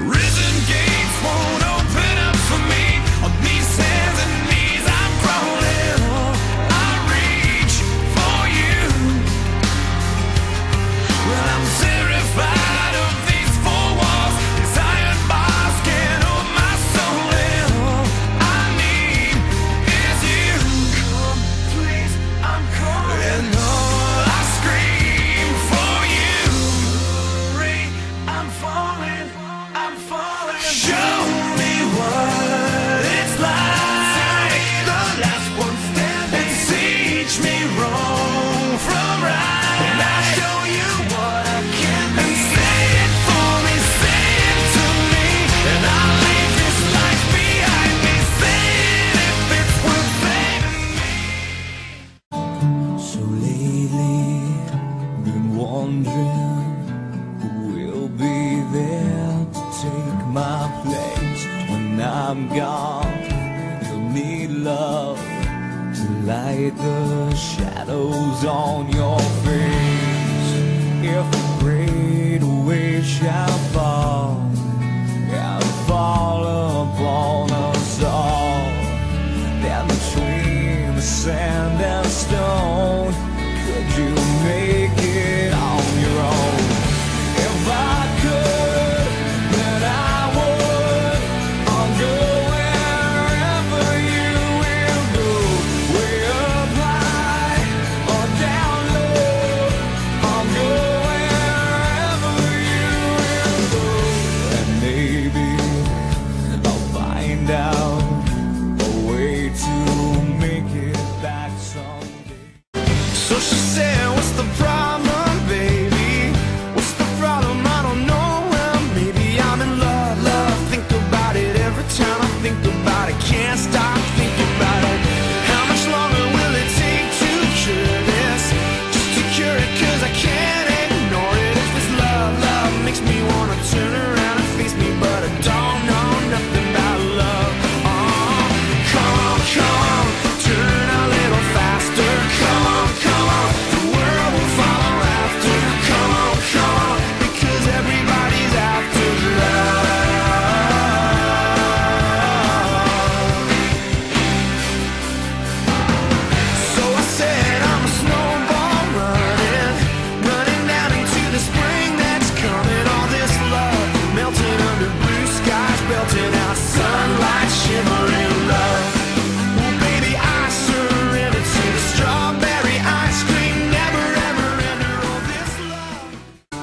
Prison gates won't open up for me. On these hands and knees I'm crawling. I reach for you. Well, I'm terrified of these four walls. These iron bars can't hold my soul in. All I need is you. Come, please, I'm calling. And all I scream for you. Hurry, I'm falling, I'm falling. Show me what it's like. The last one standing. And teach me wrong from right. And I'll show you what I can be. And say it for me, say it to me. And I'll leave this life behind me. Say it if it's worth saving me. So lately, been wondering who will be there to take my place when I'm gone. You'll need love to light the shadows on your face. If a great wave shall fall and fall upon us all, then between the sand and stone, could you make it on your own? If I could, then I would. I'll go wherever you will go, way up high or down low. I'll go wherever you will go, and maybe I'll find out a way to make it back someday. So she said, what's the problem, baby? What's the problem? I don't know. Well, maybe I'm in love, love. Think about it every time I think about it. Can't stop thinking about it. How much longer will it take to cure this? Just to cure it, 'cause I can't ignore it. If it's love, love makes me wanna turn around and face me, but I don't know nothing about love. Come on, turn a little faster. Come on, the world will follow after. Come on, because everybody's after love. So I said I'm a snowball running down into the spring that's coming. All this love melting under blue skies, belting out sunlight, shimmering love. Well, baby, I surrender to the strawberry ice cream, never ever enter all this love.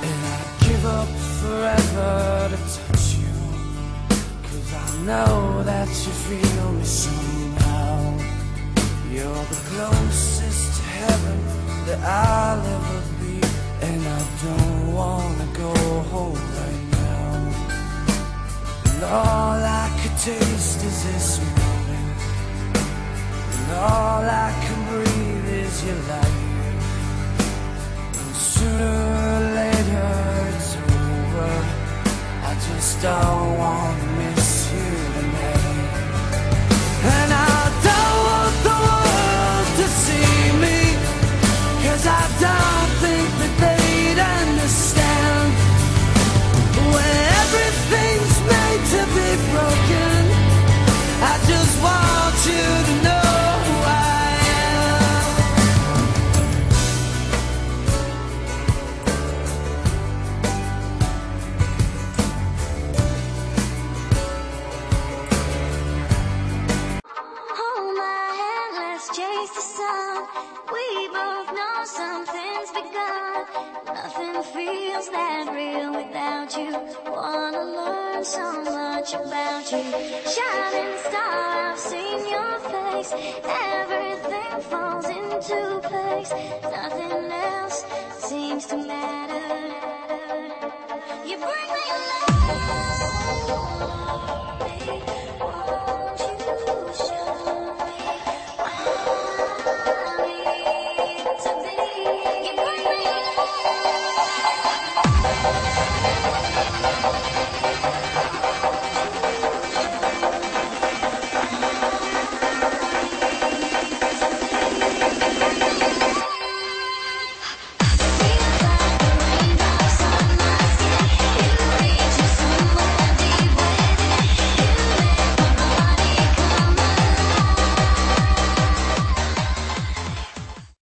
And I'd give up forever to touch you, 'cause I know that you feel me somehow. You're the closest to heaven that I'll ever be, and I don't wanna go home right now. And all I could taste is this moment, and all I can breathe is your light. And sooner or later it's over. I just don't wanna miss you tonight. And I don't want the world to see me, 'cause I don't think that they'd understand. When everything's made to be broken, I just want you to know who I am. Hold my hand, let's chase the sun. We both know something's begun. Nothing feels that real without you. Wanna learn so much about you. Shining star, I've seen your face. Everything falls into place. Nothing else seems to matter. You bring me love, baby.